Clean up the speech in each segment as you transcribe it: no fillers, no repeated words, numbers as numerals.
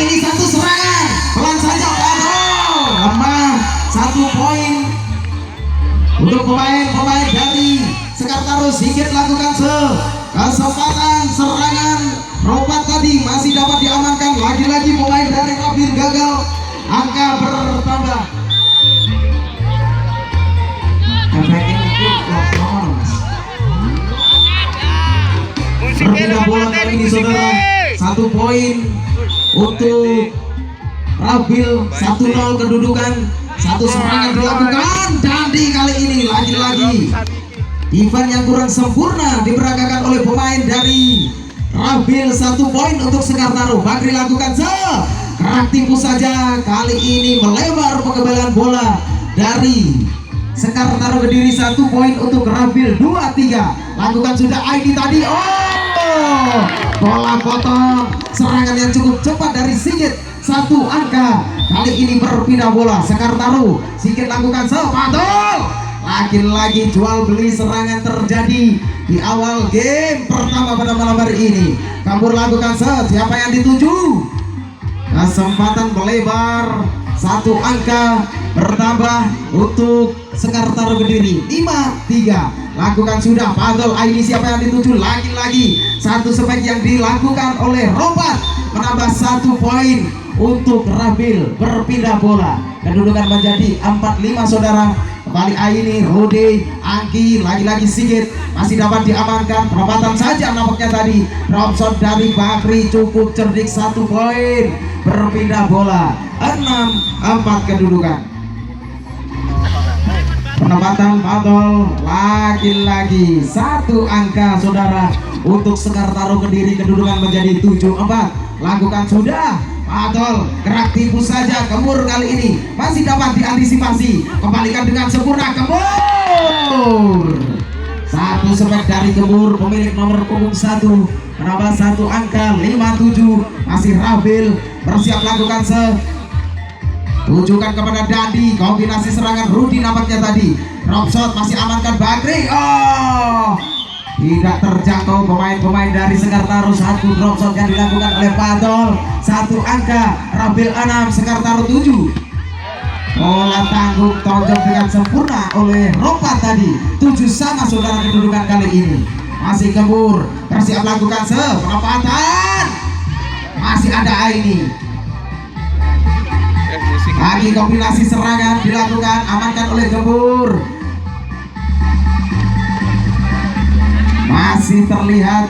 ini satu serangan pelan saja, lemah. 1 poin untuk pemain dari Sekartaru. Sigit lakukan kesempatan serangan Robat tadi masih dapat diamankan. Lagi-lagi pemain dari Rabil gagal, angka bertambah. Berpindah bola kali ini saudara. 1 poin untuk Rabil, 1-0 kedudukan. 1 serangan dilakukan Dandi kali ini. Lagi-lagi event yang kurang sempurna diperagakan oleh pemain dari Rabil. 1 poin untuk Sekartaru. Bakri lakukan kerak tipu saja. Kali ini melebar pengebalan bola dari Sekartaru Kediri. 1 poin untuk Rabil. 2-3 lakukan sudah ID tadi. Bola potong, serangan yang cukup cepat dari Sigit. 1 angka. Kali ini berpindah bola Sekartaru. Sigit lakukan sepatul. Lagi-lagi jual beli serangan terjadi di awal game pertama pada malam hari ini. Kabur lakukan siapa yang dituju? Kesempatan melebar. 1 angka bertambah untuk Sekartaru Kediri. 5-3 lakukan sudah Padol. Ini siapa yang dituju? Lagi-lagi 1 spek yang dilakukan oleh Robat menambah 1 poin untuk Rabil. Berpindah bola, kedudukan menjadi 4-5 saudara. Kembali ini Rudi, Angki, lagi-lagi Sigit masih dapat diamankan. Perempatan saja nampaknya tadi. Drop shot dari Bakri cukup cerdik. 1 poin. Berpindah bola 6-4 kedudukan. Penempatan Padol lagi-lagi 1 angka saudara untuk Sekartaru Kediri. Kedudukan menjadi 7-4. Lakukan sudah Padol, gerak tipu saja. Kemur kali ini masih dapat diantisipasi. Kembalikan dengan sempurna Kemur. 1 spek dari Kemur, pemilik nomor punggung 1. Menambah 1 angka. 5-7 masih Rabil. Bersiap lakukan tujukan kepada Dandi. Kombinasi serangan Rudi nampaknya tadi. Drop shot masih amankan Bakri. Tidak terjangkau pemain-pemain dari Sekartaru. 1 drop shot yang dilakukan oleh Padol. 1 angka. Rabil 6, Sekartaru 7. Bola tanggung tonjok dengan sempurna oleh Ropat tadi. 7 sama saudara kedudukan kali ini. Masih Kemur. Bersiap lakukan penempatan. Masih ada ini. Lagi kombinasi serangan dilakukan, amankan oleh Kemur. Masih terlihat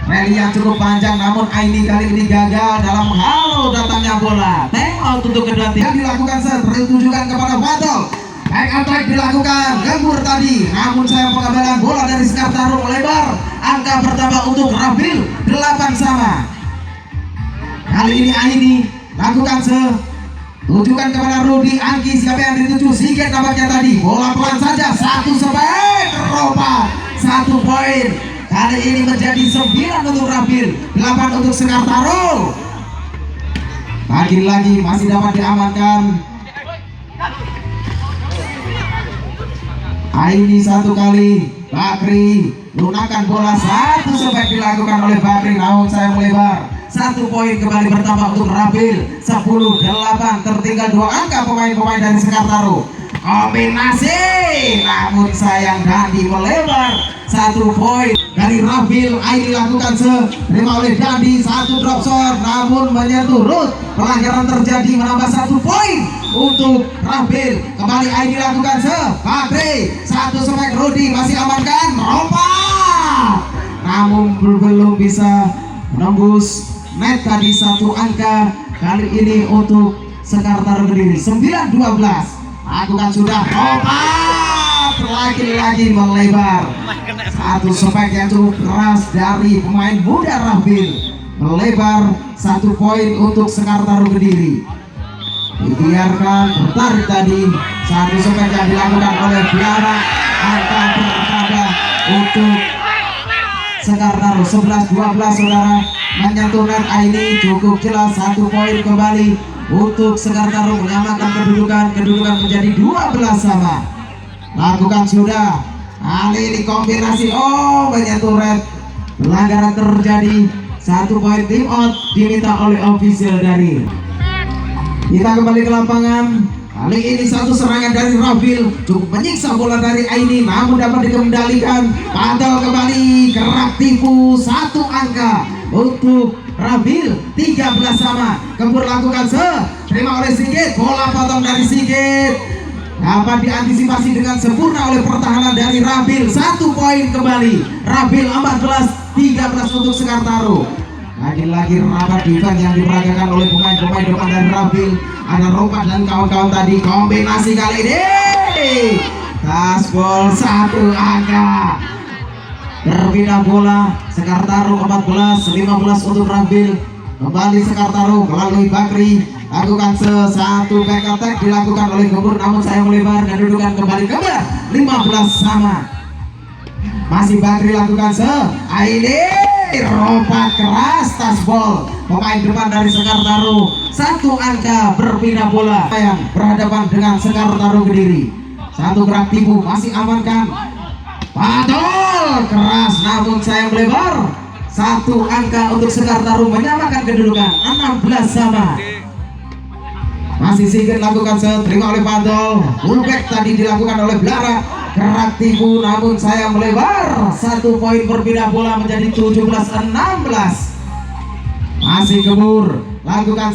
rally yang cukup panjang, namun Aini kali ini gagal dalam halau datangnya bola. Tengok untuk kedua tim dilakukan tertujukan kepada Padol. Back attack dilakukan Kemur tadi, namun sayang pengambilan bola dari Sekartaru melebar. Angka bertambah untuk Rabil 8 sama. Kali ini Aini lakukan tujukan kepada Rudi. Angki siapa yang dituju? Sigit nampaknya tadi. Bola pelan saja. 1 spek Robat. 1 poin. Kali ini menjadi 9 untuk Rabil, 8 untuk Sekartaru. Lagi-lagi masih dapat diamankan. Ini 1 kali Bakri lunakan bola. 1 spek dilakukan oleh Bakri, namun sayang melebar. 1 poin kembali bertambah untuk Rabil. 10-8 tertinggal 2 angka pemain-pemain dari Sekartaru. Kombinasi, namun sayang Dandi melebar. 1 poin dari Rabil. Ini lakukan terima oleh Dandi. 1 drop shot namun menyentuh Rut. Pelanggaran terjadi menambah 1 poin untuk Rabil. Kembali ini lakukan Bakri. 1 spek Rudi masih amankan. Rompat, namun belum bisa menembus net tadi. 1 angka kali ini untuk Sekartaru Kediri. 9-12 lakukan sudah. Rompat lagi-lagi melebar. 1 spek yang cukup keras dari pemain muda Rabil. Melebar 1 poin untuk Sekartaru Kediri. Dibiarkan bertarik tadi. 1 spek yang dilakukan oleh Biara. Angka bertambah untuk Sekartaru. 11-12 saudara. Menyentuh net ini cukup jelas. 1 poin kembali untuk Sekartaru menyamakan kedudukan menjadi 12 sama. Lakukan sudah. Kali ini kombinasi menyentuh red. Pelanggaran terjadi. 1 1 poin tim out diminta oleh official dari. Kita kembali ke lapangan. Kali ini satu serangan dari Rabil cukup menyiksa bola dari Aini, namun dapat dikendalikan. Pantau kembali, gerak tipu 1 angka untuk Rabil. 13 sama. Kebur lakukan terima oleh Sigit, bola potong dari Sigit dapat diantisipasi dengan sempurna oleh pertahanan dari Rabil. 1 poin kembali. Rabil 14-13 untuk Sekartaru. Lagi-lagi rapat defense yang diperagakan oleh pemain-pemain depan dari Rabil. Ada Ropat dan kawan-kawan tadi. Kombinasi kali ini gaspol 1 angka. Berpindah bola Sekartaru 14-15 untuk Rabil. Kembali Sekartaru melalui Bakri, lakukan satu back attack dilakukan oleh Gembur, namun sayang melebar dan dudukan kembali ke 15 sama. Masih Bakri lakukan Aini, rompat keras tasbol pemain depan dari Sekartaru. 1 angka. Berpindah bola yang berhadapan dengan Sekartaru Kediri. 1 gerak tipu masih amankan. Patol keras namun sayang melebar. 1 angka untuk Sekartaru menyamakan kedudukan 16 sama. Masih Sigit lakukan terima oleh Patol. Fullback tadi dilakukan oleh Blara. Gerak tipu namun sayang melebar. 1 poin. Berpindah bola menjadi 17-16. Masih Kebur lakukan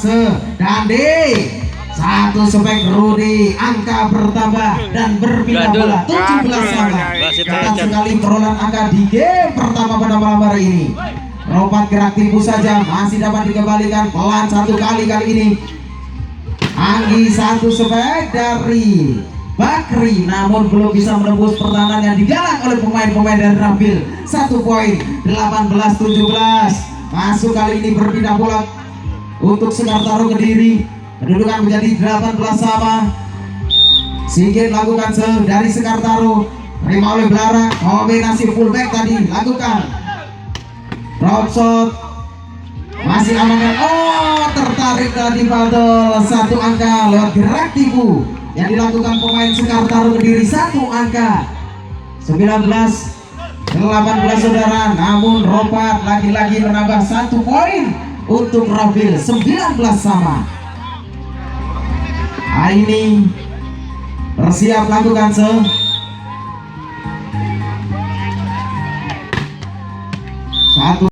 Dandi. 1 spek Rudi, angka bertambah dan berpindah bola 17 sama. Ketat sekali perolehan angka di game pertama pada malam hari ini. Ropat gerak tipu saja masih dapat dikembalikan pelan 1 kali ini. Anggi 1 spek dari Bakri namun belum bisa menembus pertahanan yang digalak oleh pemain-pemain dari Rabil. 1 poin. 18-17. Masuk kali ini berpindah bola untuk Sekartaru Kediri. Kedudukan menjadi 18 sama. Sigit lakukan dari Sekartaru, terima oleh Blara. Kombinasi fullback tadi lakukan drop shot masih amankan. Tertarik tadi Padol. 1 angka lewat gerak tipu yang dilakukan pemain Sekartaru Kediri. 1 angka. 19-18 saudara, namun Ropat lagi-lagi menambah 1 poin untuk Rabil. 19 sama. Aini bersiap lakukan satu